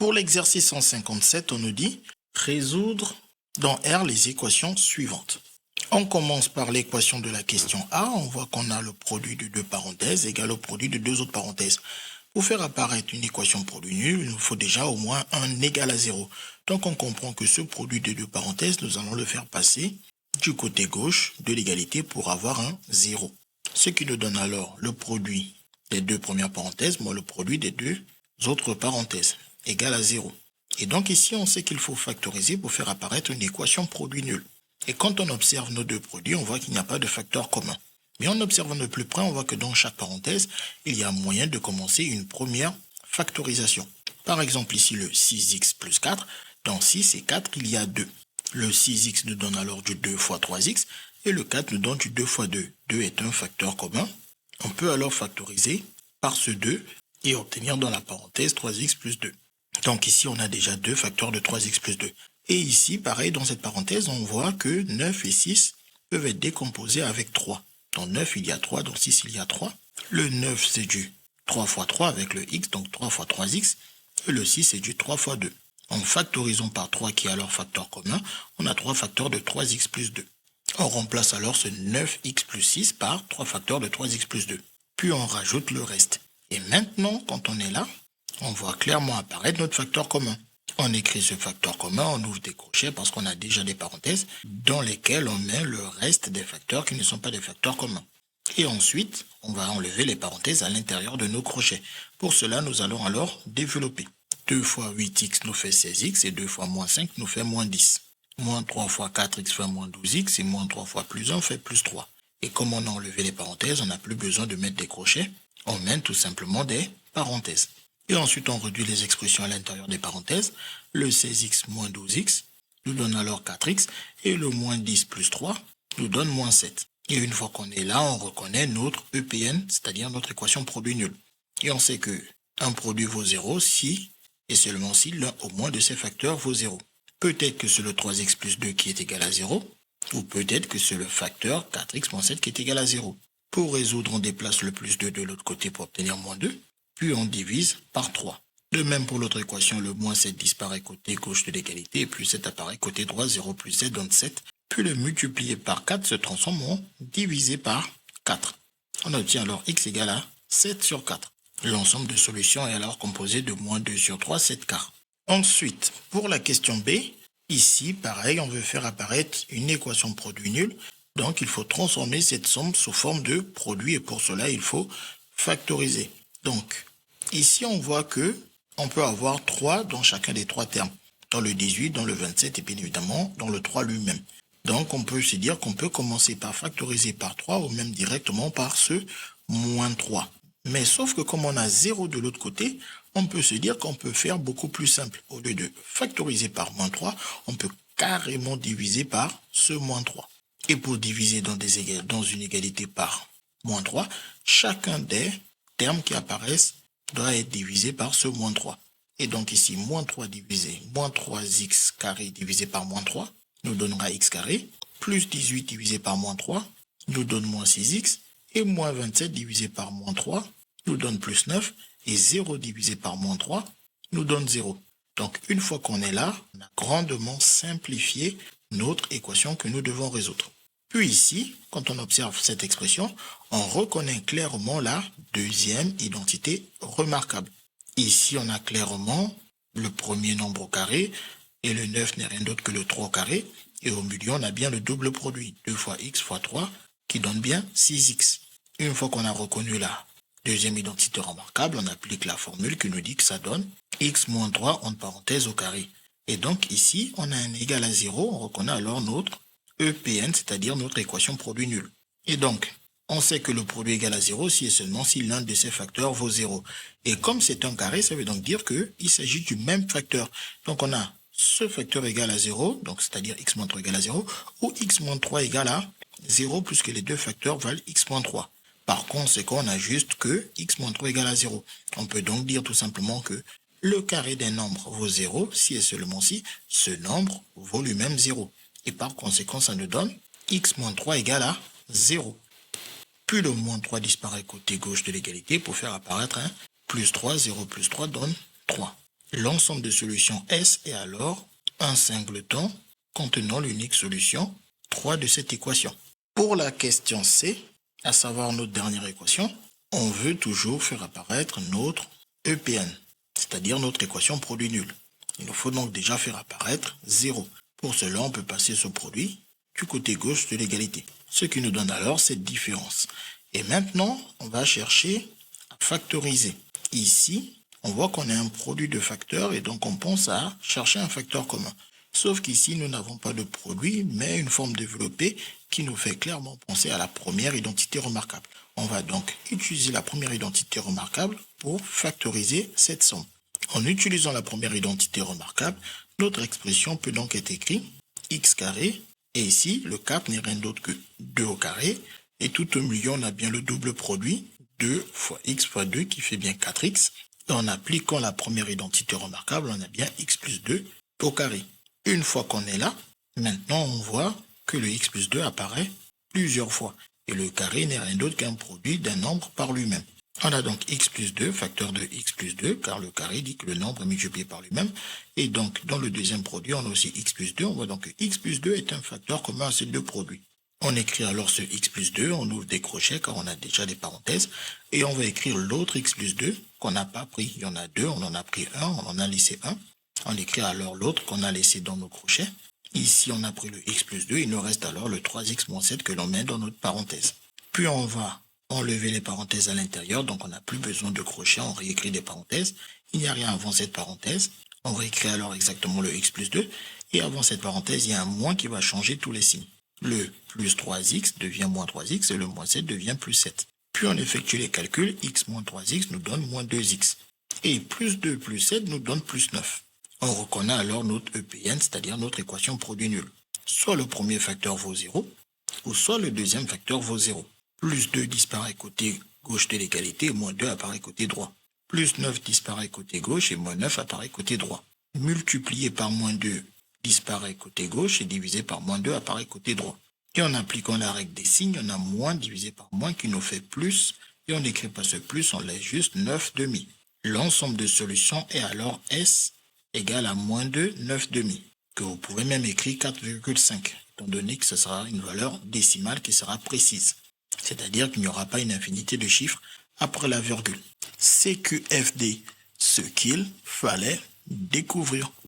Pour l'exercice 157, on nous dit résoudre dans R les équations suivantes. On commence par l'équation de la question A. On voit qu'on a le produit de deux parenthèses égal au produit de deux autres parenthèses. Pour faire apparaître une équation produit nul, il nous faut déjà au moins un égal à 0. Donc on comprend que ce produit de deux parenthèses, nous allons le faire passer du côté gauche de l'égalité pour avoir un 0. Ce qui nous donne alors le produit des deux premières parenthèses, moins le produit des deux autres parenthèses, égal à 0. Et donc ici, on sait qu'il faut factoriser pour faire apparaître une équation produit nul. Et quand on observe nos deux produits, on voit qu'il n'y a pas de facteur commun. Mais en observant de plus près, on voit que dans chaque parenthèse, il y a moyen de commencer une première factorisation. Par exemple, ici, le 6x plus 4. Dans 6 et 4, il y a 2. Le 6x nous donne alors du 2 fois 3x. Et le 4 nous donne du 2 fois 2. 2 est un facteur commun. On peut alors factoriser par ce 2 et obtenir dans la parenthèse 3x plus 2. Donc ici, on a déjà deux facteurs de 3x plus 2. Et ici, pareil, dans cette parenthèse, on voit que 9 et 6 peuvent être décomposés avec 3. Dans 9, il y a 3, dans 6, il y a 3. Le 9, c'est du 3 fois 3 avec le x, donc 3 fois 3x. Et le 6, c'est du 3 fois 2. En factorisant par 3, qui est alors facteur commun, on a 3 facteurs de 3x plus 2. On remplace alors ce 9x plus 6 par 3 facteurs de 3x plus 2. Puis on rajoute le reste. Et maintenant, quand on est là, on voit clairement apparaître notre facteur commun. On écrit ce facteur commun, on ouvre des crochets parce qu'on a déjà des parenthèses dans lesquelles on met le reste des facteurs qui ne sont pas des facteurs communs. Et ensuite, on va enlever les parenthèses à l'intérieur de nos crochets. Pour cela, nous allons alors développer. 2 fois 8x nous fait 16x et 2 fois moins 5 nous fait moins 10. Moins 3 fois 4x fait moins 12x et moins 3 fois plus 1 fait plus 3. Et comme on a enlevé les parenthèses, on n'a plus besoin de mettre des crochets. On met tout simplement des parenthèses. Et ensuite, on réduit les expressions à l'intérieur des parenthèses. Le 16x moins 12x nous donne alors 4x. Et le moins 10 plus 3 nous donne moins 7. Et une fois qu'on est là, on reconnaît notre EPN, c'est-à-dire notre équation produit nul. Et on sait que un produit vaut 0 si et seulement si l'un au moins de ces facteurs vaut 0. Peut-être que c'est le 3x plus 2 qui est égal à 0. Ou peut-être que c'est le facteur 4x moins 7 qui est égal à 0. Pour résoudre, on déplace le plus 2 de l'autre côté pour obtenir moins 2. Puis on divise par 3. De même pour l'autre équation, le moins 7 disparaît côté gauche de l'égalité, et plus 7 apparaît côté droit, 0 plus 7 donne 7. Puis le multiplié par 4 se transforme en divisé par 4. On obtient alors x égale à 7 sur 4. L'ensemble de solutions est alors composé de moins 2 sur 3, 7 quarts. Ensuite, pour la question B, ici, pareil, on veut faire apparaître une équation produit nul. Donc, il faut transformer cette somme sous forme de produit, et pour cela, il faut factoriser. Donc, ici, on voit que on peut avoir 3 dans chacun des trois termes. Dans le 18, dans le 27 et bien évidemment dans le 3 lui-même. Donc, on peut se dire qu'on peut commencer par factoriser par 3 ou même directement par ce moins 3. Mais sauf que comme on a 0 de l'autre côté, on peut se dire qu'on peut faire beaucoup plus simple. Au lieu de factoriser par moins 3, on peut carrément diviser par ce moins 3. Et pour diviser dans une égalité par moins 3, chacun des termes qui apparaissent doit être divisé par ce moins 3. Et donc ici, moins 3 divisé, moins 3x carré divisé par moins 3 nous donnera x carré, plus 18 divisé par moins 3 nous donne moins 6x, et moins 27 divisé par moins 3 nous donne plus 9, et 0 divisé par moins 3 nous donne 0. Donc une fois qu'on est là, on a grandement simplifié notre équation que nous devons résoudre. Puis ici, quand on observe cette expression, on reconnaît clairement la deuxième identité remarquable. Ici, on a clairement le premier nombre au carré, et le 9 n'est rien d'autre que le 3 au carré, et au milieu, on a bien le double produit, 2 fois x fois 3, qui donne bien 6x. Une fois qu'on a reconnu la deuxième identité remarquable, on applique la formule qui nous dit que ça donne x moins 3 entre parenthèses au carré. Et donc ici, on a un égal à 0, on reconnaît alors notre EPN, c'est-à-dire notre équation produit nul. Et donc, on sait que le produit est égal à 0 si et seulement si l'un de ces facteurs vaut 0. Et comme c'est un carré, ça veut donc dire qu'il s'agit du même facteur. Donc on a ce facteur égal à 0, donc c'est-à-dire x moins 3 égale à 0, ou x moins 3 égale à 0, puisque les deux facteurs valent x moins 3. Par conséquent, on a juste que x moins 3 égale à 0. On peut donc dire tout simplement que le carré d'un nombre vaut 0 si et seulement si ce nombre vaut lui-même 0. Et par conséquent, ça nous donne x moins 3 égale à 0. Puis le moins 3 disparaît côté gauche de l'égalité pour faire apparaître un plus 3, 0 plus 3 donne 3. L'ensemble de solutions S est alors un singleton contenant l'unique solution 3 de cette équation. Pour la question C, à savoir notre dernière équation, on veut toujours faire apparaître notre EPN, c'est-à-dire notre équation produit nul. Il nous faut donc déjà faire apparaître 0. Pour cela, on peut passer ce produit du côté gauche de l'égalité, ce qui nous donne alors cette différence. Et maintenant, on va chercher à factoriser. Ici, on voit qu'on a un produit de facteurs et donc on pense à chercher un facteur commun. Sauf qu'ici, nous n'avons pas de produit, mais une forme développée qui nous fait clairement penser à la première identité remarquable. On va donc utiliser la première identité remarquable pour factoriser cette somme. En utilisant la première identité remarquable, notre expression peut donc être écrite x carré, et ici, le cap n'est rien d'autre que 2 au carré, et tout au milieu, on a bien le double produit, 2 fois x fois 2 qui fait bien 4x. Et en appliquant la première identité remarquable, on a bien x plus 2 au carré. Une fois qu'on est là, maintenant on voit que le x plus 2 apparaît plusieurs fois. Et le carré n'est rien d'autre qu'un produit d'un nombre par lui-même. On a donc x plus 2, facteur de x plus 2, car le carré dit que le nombre est multiplié par lui-même. Et donc, dans le deuxième produit, on a aussi x plus 2. On voit donc que x plus 2 est un facteur commun à ces deux produits. On écrit alors ce x plus 2, on ouvre des crochets car on a déjà des parenthèses. Et on va écrire l'autre x plus 2 qu'on n'a pas pris. Il y en a deux, on en a pris un, on en a laissé un. On écrit alors l'autre qu'on a laissé dans nos crochets. Ici, on a pris le x plus 2, il nous reste alors le 3x moins 7 que l'on met dans notre parenthèse. Puis on va enlever les parenthèses à l'intérieur, donc on n'a plus besoin de crochets, on réécrit des parenthèses. Il n'y a rien avant cette parenthèse. On réécrit alors exactement le x plus 2. Et avant cette parenthèse, il y a un moins qui va changer tous les signes. Le plus 3x devient moins 3x et le moins 7 devient plus 7. Puis on effectue les calculs, x moins 3x nous donne moins 2x. Et plus 2 plus 7 nous donne plus 9. On reconnaît alors notre EPN, c'est-à-dire notre équation produit nul. Soit le premier facteur vaut 0, ou soit le deuxième facteur vaut 0. Plus 2 disparaît côté gauche de l'égalité et moins 2 apparaît côté droit. Plus 9 disparaît côté gauche et moins 9 apparaît côté droit. Multiplié par moins 2 disparaît côté gauche et divisé par moins 2 apparaît côté droit. Et en appliquant la règle des signes, on a moins divisé par moins qui nous fait plus. Et on n'écrit pas ce plus, on laisse juste 9 demi. L'ensemble de solutions est alors S égale à moins 2, 9 demi. Que vous pouvez même écrire 4,5, étant donné que ce sera une valeur décimale qui sera précise. C'est-à-dire qu'il n'y aura pas une infinité de chiffres après la virgule. CQFD, ce qu'il fallait découvrir.